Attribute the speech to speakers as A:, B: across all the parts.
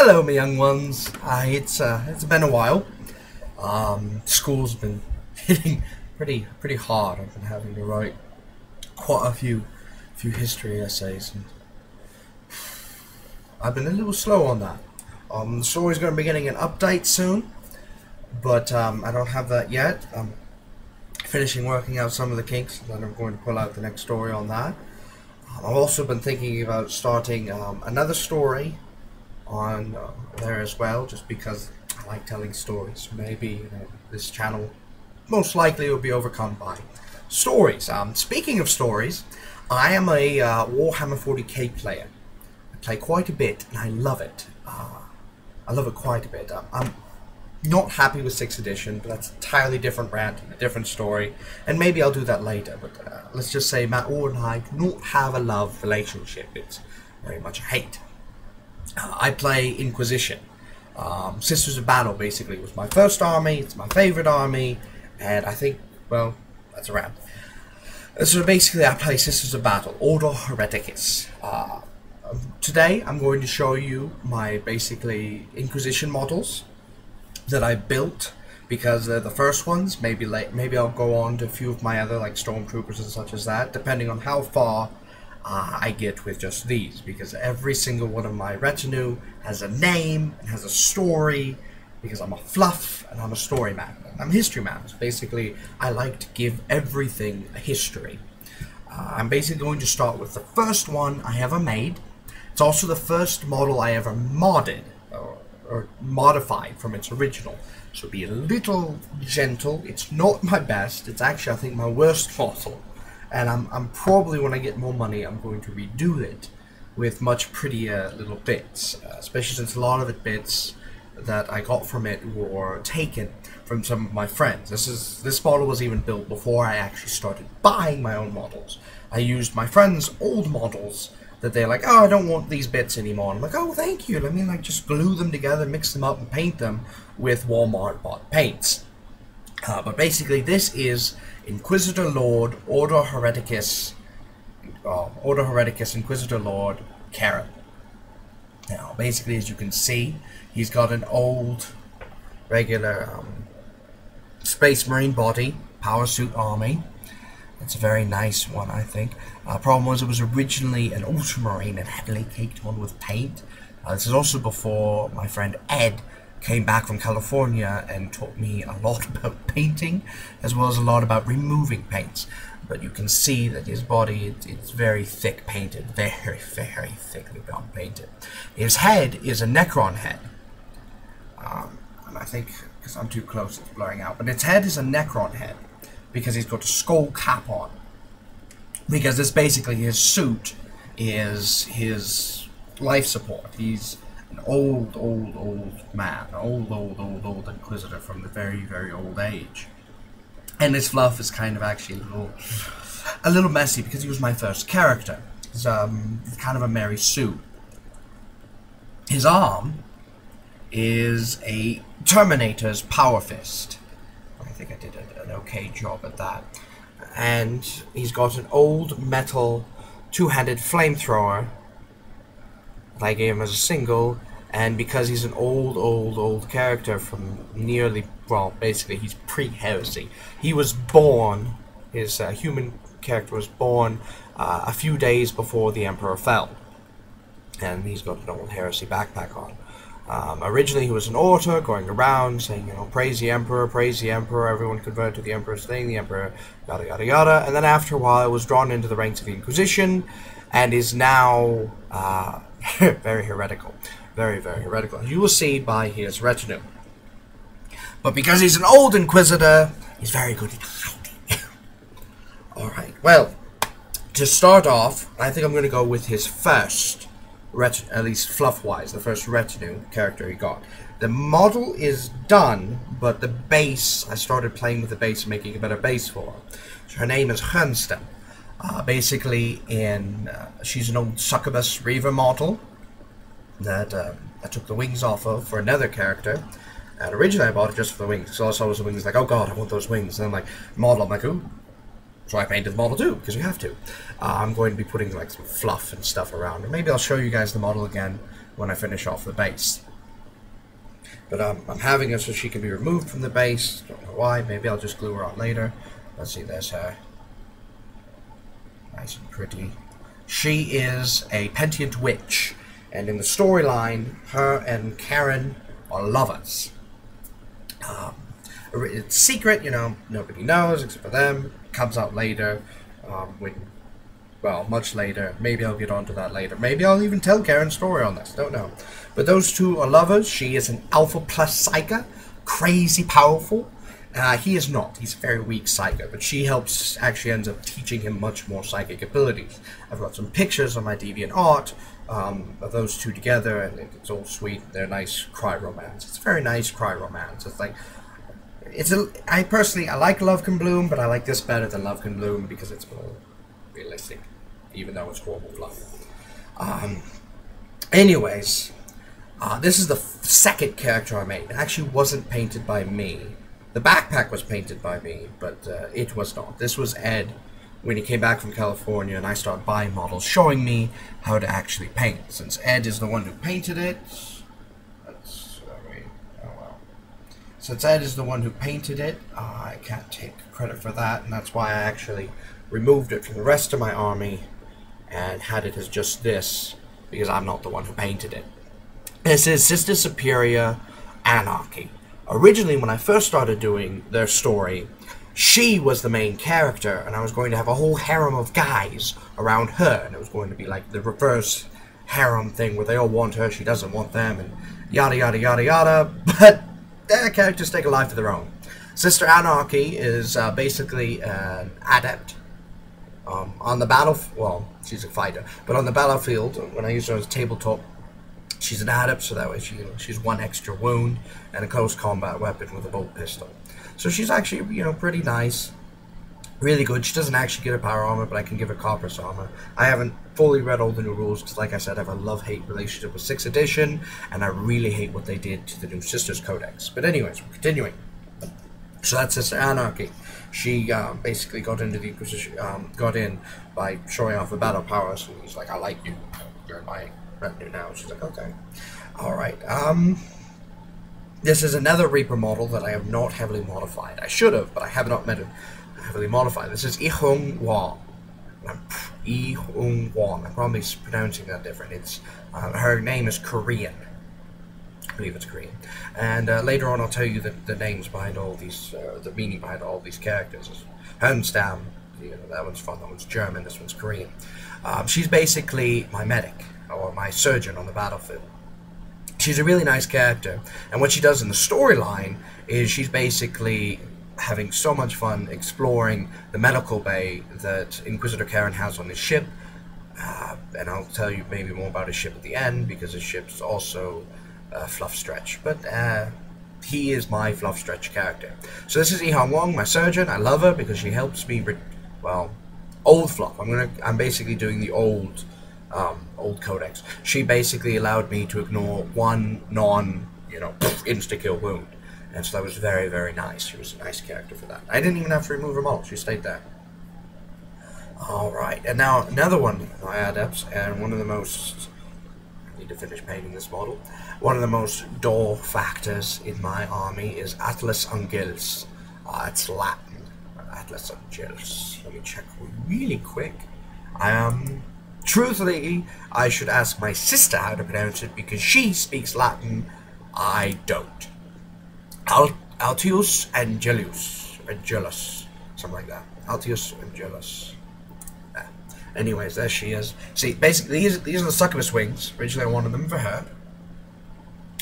A: Hello, my young ones. It's been a while. School's been hitting pretty hard. I've been having to write quite a few history essays, and I've been a little slow on that. The story's going to be getting an update soon, but I don't have that yet. I'm finishing working out some of the kinks, and then I'm going to pull out the next story on that. I've also been thinking about starting another story on there as well, just because I like telling stories. Maybe this channel most likely will be overcome by stories. Speaking of stories, I am a Warhammer 40k player. I play quite a bit, and I love it. I love it quite a bit. I'm not happy with 6th edition, but that's an entirely different rant, a different story, and maybe I'll do that later. But let's just say Matt Orr and I do not have a love relationship. It's very much a hate. I play Inquisition. Sisters of Battle basically was my first army. It's my favorite army, and I think, well, that's a rant. So basically I play Sisters of Battle, Ordo Hereticus. Today I'm going to show you my basically Inquisition models that I built, because they're the first ones. Maybe I'll go on to a few of my other like stormtroopers and such as that, depending on how far I get with just these, because every single one of my retinue has a name and has a story, because I'm a fluff and I'm a story man. I'm a history man. So basically I like to give everything a history. I'm basically going to start with the first one I ever made. It's also the first model I ever modded or modified from its original. So be a little gentle. It's not my best. It's actually, I think, my worst model. And I'm probably, when I get more money, I'm going to redo it with much prettier little bits, especially since a lot of the bits that I got from it were taken from some of my friends. This model was even built before I actually started buying my own models. I used my friends' old models that they're like, oh, I don't want these bits anymore. And I'm like, oh, thank you. Let me just glue them together, mix them up, and paint them with Walmart bought paints. But basically, this is Inquisitor Lord Ordo Hereticus, Inquisitor Lord Karen. Now, basically, as you can see, he's got an old, regular Space Marine body, power suit army. It's a very nice one, I think. Problem was, it was originally an ultramarine and heavily caked on with paint. This is also before my friend Ed came back from California and taught me a lot about painting, as well as a lot about removing paints. But you can see that his body, it's very thick painted, very thickly done painted. His head is a Necron head. And I think, because I'm too close, it's blurring out, but its head is a Necron head, because he's got a skull cap on. Because this basically, his suit is his life support. He's an old man, old Inquisitor from the very old age. And his fluff is kind of actually a little messy, because he was my first character. He's kind of a Mary Sue. His arm is a Terminator's power fist. I think I did an okay job at that. And he's got an old metal two-handed flamethrower that I gave him as a single, and because he's an old character from nearly, well, basically he's pre-heresy. He was born, his human character was born a few days before the Emperor fell, and he's got an old heresy backpack on. Originally he was an orator going around saying, praise the Emperor, everyone convert to the Emperor's thing, the Emperor, yada yada yada, and then after a while was drawn into the ranks of the Inquisition, and is now very heretical. Very heretical, as you will see by his retinue. But because he's an old Inquisitor, he's very good at hiding. Alright, well, to start off, I think I'm going to go with his first at least fluff-wise, the first retinue character he got. The model is done, but the base, I started playing with the base and making a better base for her. So her name is Hernston. Basically, she's an old Succubus Reaver model that I took the wings off of for another character. And originally I bought it just for the wings. So I saw the wings, like, oh god, I want those wings. And I'm like, model, I'm like, ooh. So I painted the model too, because you have to. I'm going to be putting like some fluff and stuff around. And maybe I'll show you guys the model again when I finish off the base. But I'm having her so she can be removed from the base. Don't know why. Maybe I'll just glue her on later. Let's see, there's her. Nice and pretty. She is a Pentient witch. And in the storyline, her and Karen are lovers. It's secret, you know, nobody knows except for them. It comes out later, well, much later. Maybe I'll get onto that later. Maybe I'll even tell Karen's story on this, don't know. But those two are lovers. She is an Alpha Plus Psyker, crazy powerful. He is not. He's a very weak Psyker, but she actually ends up teaching him much more psychic abilities. I've got some pictures on my DeviantArt of those two together, and it's all sweet. They're nice cry romance. It's a very nice cry romance. It's like, I personally like Love Can Bloom, but I like this better than Love Can Bloom because it's more realistic, even though it's horrible fluff. Anyways, this is the second character I made. It actually wasn't painted by me. The backpack was painted by me, but it was not. This was Ed when he came back from California, and I started buying models, showing me how to actually paint. Since Ed is the one who painted it, since Ed is the one who painted it, I can't take credit for that, and that's why I actually removed it from the rest of my army and had it as just this, because I'm not the one who painted it. This is Sister Superior Anarchy. Originally, when I first started doing their story, she was the main character, and I was going to have a whole harem of guys around her, and it was going to be like the reverse harem thing where they all want her, she doesn't want them, and yada yada yada yada, but their characters take a life of their own. Sister Anarchy is basically an adept. On the battlefield, well, she's a fighter, but on the battlefield, when I use her as a tabletop, she's an adept, so that way she's one extra wound and a close combat weapon with a bolt pistol. So she's actually, you know, pretty nice, really good. She doesn't actually get a power armor, but I can give her Corpus armor. I haven't fully read all the new rules because, like I said, I have a love-hate relationship with 6th edition, and I really hate what they did to the new Sisters Codex. But anyways, we're continuing. So that's Sister Anarchy. She basically got into the Inquisition, got in by showing off the battle powers, and he's like, I like you. You're in my retinue now. She's like, okay. Alright, this is another Reaper model that I have not heavily modified. I should have, but I have not heavily modified. This is Ihung Wan. Ihung Wan. I'm probably pronouncing that different. It's her name is Korean. I believe it's Korean. And later on I'll tell you the names behind all these, the meaning behind all these characters. Hernstam, you know, that one's fun, that one's German, this one's Korean. She's basically my medic, or my surgeon on the battlefield. She's a really nice character, and what she does in the storyline is she's basically having so much fun exploring the medical bay that Inquisitor Karen has on his ship, and I'll tell you maybe more about his ship at the end, because his ship's also fluff stretch, but he is my fluff stretch character. So this is Ihang Wong, my surgeon. I love her because she helps me, well, old fluff. I'm basically doing the old codex. She basically allowed me to ignore one insta-kill wound, and so that was very, very nice. She was a nice character for that. I didn't even have to remove them all. She stayed there. Alright, and now another one of my adepts, and one of the most, I need to finish painting this model, one of the most dull factors in my army is Atlas Ungils. It's Latin. Atlas Ungils. Let me check really quick. Truthfully, I should ask my sister how to pronounce it because she speaks Latin. I don't. Altius Angelus. Something like that. Altius Angelus. Anyways, there she is. See, basically, these are the succubus wings. Originally, I wanted them for her.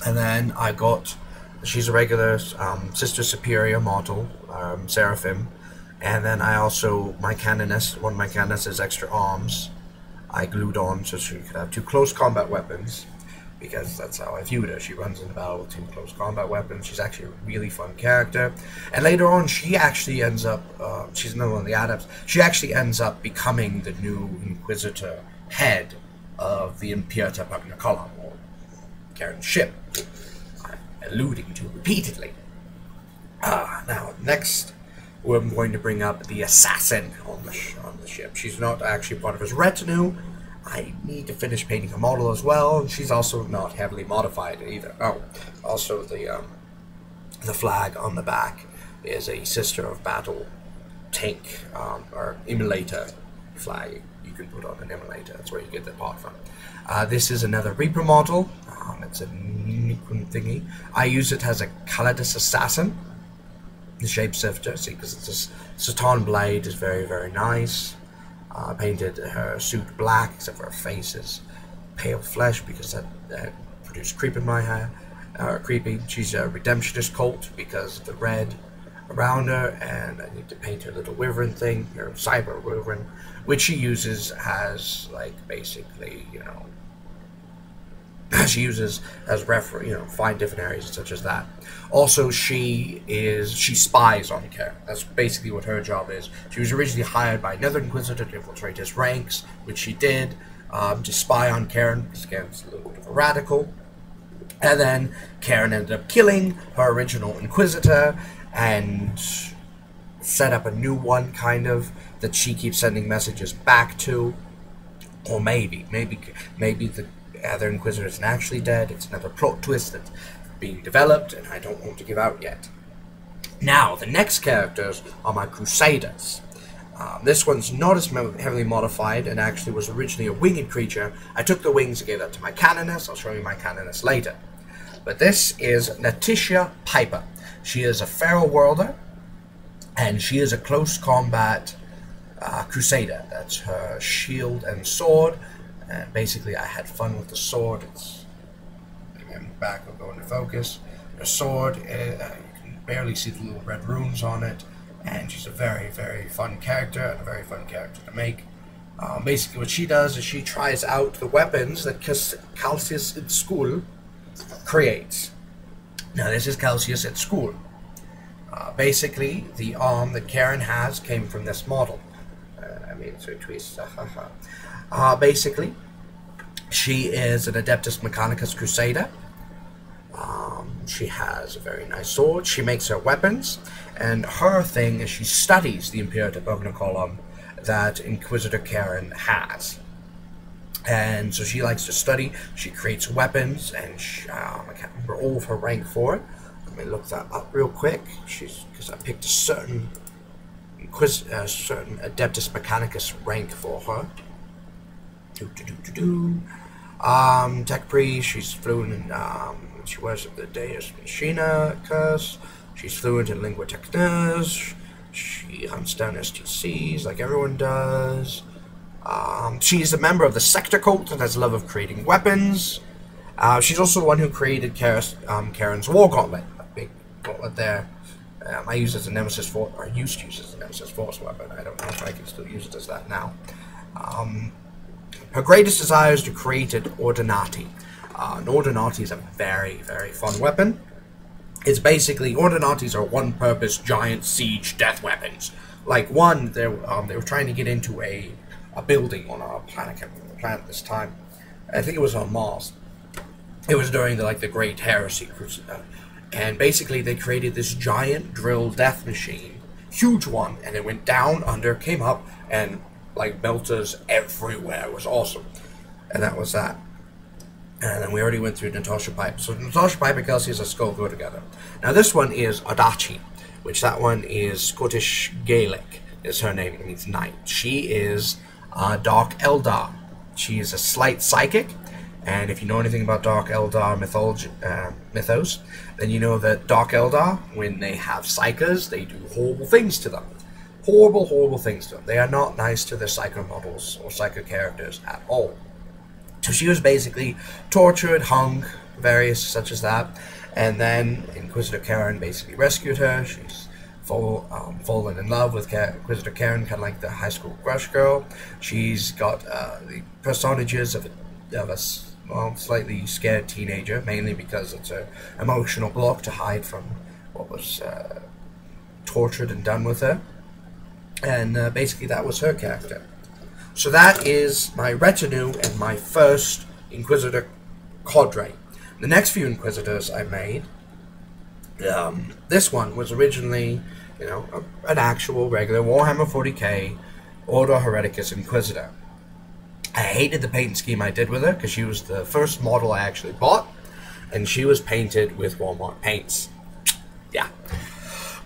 A: And then I got, she's a regular Sister Superior model, Seraphim. And then I also, one of my canoness extra arms. I glued on so she could have 2 close combat weapons, because that's how I viewed her. She runs in the battle with 2 close combat weapons. She's actually a really fun character. And later on, she actually ends up, she's another one of the adepts, she actually ends up becoming the new Inquisitor head of the Impierta Magna, or Karen's ship, I'm alluding to repeatedly. Now, next, we're going to bring up the assassin on the ship. She's not actually part of his retinue. I need to finish painting her model as well, and she's also not heavily modified either. Oh, also the flag on the back is a Sister of Battle tank, or emulator flag you can put on an emulator. That's where you get the part from. This is another Reaper model. It's a Nikon thingy. I use it as a Calidus Assassin, the Shapeshifter, see, because it's a Satan blade is very, very nice. I painted her suit black, except for her face is pale flesh, because that produced creep in my hair. Creepy. She's a Redemptionist cult because of the red around her, and I need to paint her little wyvern thing, her cyber wyvern, which she uses as, like, basically, you know, she uses as find different areas such as that. Also, she spies on Karen. That's basically what her job is. She was originally hired by another Inquisitor to infiltrate his ranks, which she did, to spy on Karen, because Karen's a little bit of a radical. And then Karen ended up killing her original Inquisitor and set up a new one, kind of, that she keeps sending messages back to. Or maybe the other Inquisitor isn't actually dead. It's another plot twist that's being developed, and I don't want to give out yet. Now, the next characters are my Crusaders. This one's not as heavily modified, and actually was originally a winged creature. I took the wings and gave that to my Canoness. I'll show you my Canoness later. But this is Letitia Piper. She is a Feral Worlder, and she is a close combat Crusader. That's her shield and sword. And basically, I had fun with the sword. Again, back will go into focus. Her sword, you can barely see the little red runes on it, and she's a very, very fun character, and a very fun character to make. Basically, what she does is she tries out the weapons that Calcius at school creates. Now, this is Calcius at school. Basically, the arm that Karen has came from this model. I mean, it's a twist. Basically, she is an Adeptus Mechanicus Crusader. She has a very nice sword. She makes her weapons, and her thing is she studies the Imperator Bognicolum that Inquisitor Karen has. And so she likes to study. She creates weapons, and I can't remember all of her rank for it. Let me look that up real quick. Because I picked a certain Adeptus Mechanicus rank for her. Tech Priest, she's fluent in, she worships the Deus Machina curse, she's fluent in Lingua Technis, she hunts down STCs like everyone does, she's a member of the Sector Cult and has a love of creating weapons. She's also the one who created Karen's War Gauntlet, a big gauntlet there. I use it as a Nemesis Force, or used to use it as a Nemesis Force weapon. I don't know if I can still use it as that now. Her greatest desire is to create an Ordinati. An Ordinati is a very, very fun weapon. It's basically, Ordinatis are one-purpose giant siege death weapons. Like one, they were trying to get into a building on our planet. I can't remember the planet this time. I think it was on Mars. It was during the Great Heresy Crusade. And basically they created this giant drill death machine. Huge one. And it went down, under, came up, and like melters everywhere. It was awesome. And that was that. And then we already went through Natasha Piper. So Natasha Piper and Kelsey as a skull go together. Now this one is Adachi, which that one is Scottish Gaelic, is her name. It means knight. She is Dark Eldar. She is a slight psychic. And if you know anything about Dark Eldar mythos, then you know that Dark Eldar, when they have psychers, they do horrible things to them. Horrible, horrible things to them. They are not nice to their psycho models or psycho characters at all. So she was basically tortured, hung, various such as that. And then Inquisitor Karen basically rescued her. She's fallen in love with Inquisitor Karen, kind of like the high school crush girl. She's got the personages of a slightly scared teenager, mainly because it's an emotional block to hide from what was tortured and done with her. And basically that was her character. So that is my retinue and my first Inquisitor cadre. The next few Inquisitors I made, this one was originally, an actual regular Warhammer 40k Ordo Hereticus Inquisitor. I hated the paint scheme I did with her because she was the first model I actually bought, and she was painted with Walmart paints. Yeah.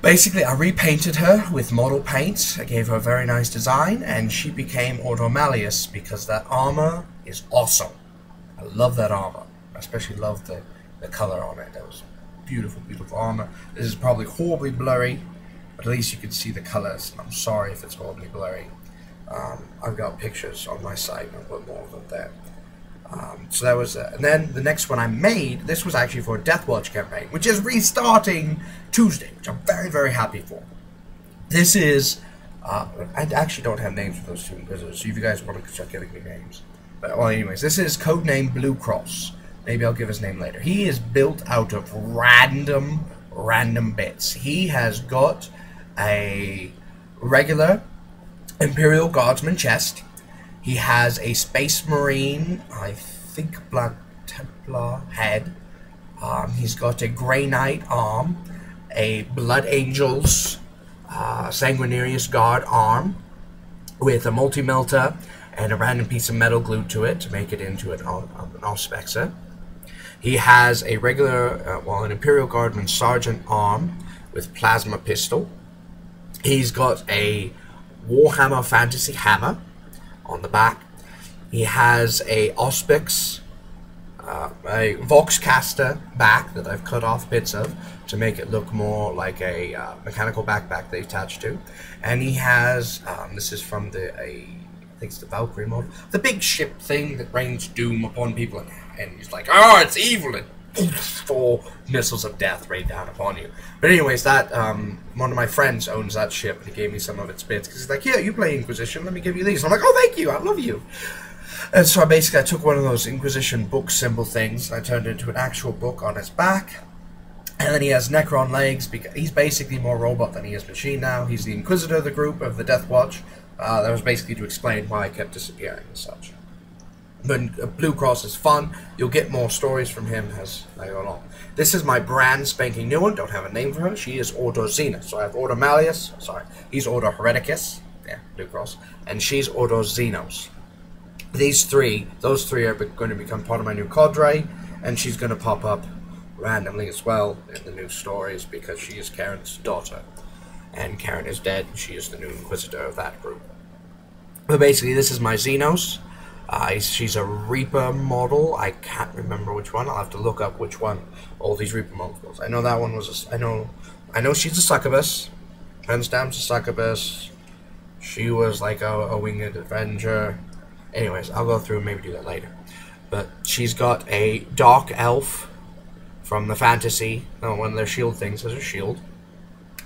A: Basically, I repainted her with model paints. I gave her a very nice design, and she became Ordo Maleus because that armor is awesome. I love that armor. I especially love the color on it. That was beautiful, beautiful armor. This is probably horribly blurry, but at least you can see the colors. I'm sorry if it's horribly blurry. I've got pictures on my site, and I'll put more of them there. So that was and then the next one I made, this was actually for a Deathwatch campaign, which is restarting Tuesday, which I'm very, very happy for. This is, I actually don't have names for those two Inquisitors, so if you guys want to start getting me names. But, well, anyways, this is codename Blue Cross. Maybe I'll give his name later. He is built out of random bits. He has got a regular Imperial Guardsman chest. He has a Space Marine, I think Black Templar head. He's got a Grey Knight arm, a Blood Angels Sanguinarius Guard arm with a multi-melter and a random piece of metal glued to it to make it into an Auspexer. He has a regular, an Imperial Guardman Sergeant arm with plasma pistol. He's got a Warhammer Fantasy hammer on the back. He has a Auspex, a Voxcaster back that I've cut off bits of to make it look more like a mechanical backpack they attach to. And he has, this is from I think it's the Valkyrie model, the big ship thing that rains doom upon people, and he's like, oh, it's evil, and 4 missiles of death rain down upon you. But anyways, that one of my friends owns that ship, and he gave me some of its bits because he's like, yeah, you play Inquisition, let me give you these. And I'm like, oh, thank you, I love you. And so I took one of those Inquisition book symbol things, and I turned it into an actual book on his back. And then he has Necron legs, because he's basically more robot than he is machine now. He's the Inquisitor of the group of the Death Watch. That was basically to explain why I kept disappearing and such. But Blue Cross is fun. You'll get more stories from him as I go along. This is my brand spanking new one. Don't have a name for her. She is Ordo Xenos. So I have Ordo Maleus. Sorry. He's Ordo Hereticus. Yeah, Blue Cross. And she's Ordo Xenos. Those three are going to become part of my new cadre. And she's going to pop up randomly as well in the new stories because she is Karen's daughter. And Karen is dead. She is the new Inquisitor of that group. But basically, this is my Xenos. She's a Reaper model. I can't remember which one. I'll have to look up which one all these Reaper models. I know that one was I know she's a succubus. Penstam's a succubus. She was like a winged Avenger. Anyways, I'll go through and maybe do that later. But she's got a Dark Elf from the Fantasy. One of their shield things as a shield.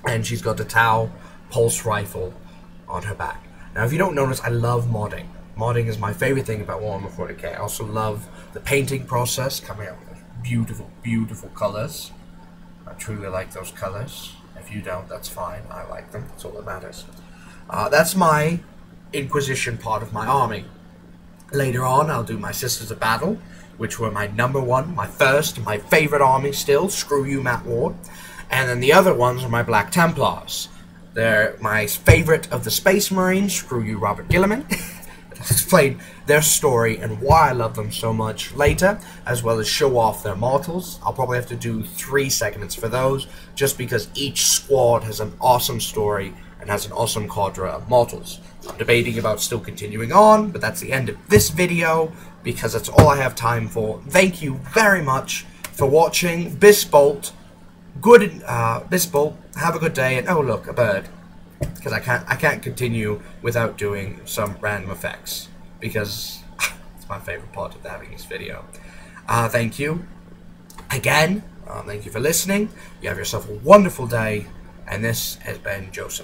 A: And she's got the Tau Pulse Rifle on her back. Now, if you don't notice, I love modding. Modding is my favorite thing about Warhammer 40k. I also love the painting process, coming out with beautiful, beautiful colors. I truly like those colors. If you don't, that's fine. I like them. That's all that matters. That's my Inquisition part of my army. Later on, I'll do my Sisters of Battle, which were my number one, my first, my favorite army still. Screw you, Matt Ward. And then the other ones are my Black Templars. They're my favorite of the Space Marines. Screw you, Robert Gilliman. I'll explain their story and why I love them so much later, as well as show off their mortals. I'll probably have to do 3 segments for those, just because each squad has an awesome story and has an awesome cadre of mortals. I'm debating about still continuing on, but that's the end of this video, because that's all I have time for. Thank you very much for watching. Bisbolt. Bisbolt. Have a good day, and oh look, a bird. Because I can't continue without doing some random effects, because it's my favorite part of having this video. Thank you again. Thank you for listening. You have yourself a wonderful day, and this has been Joseph.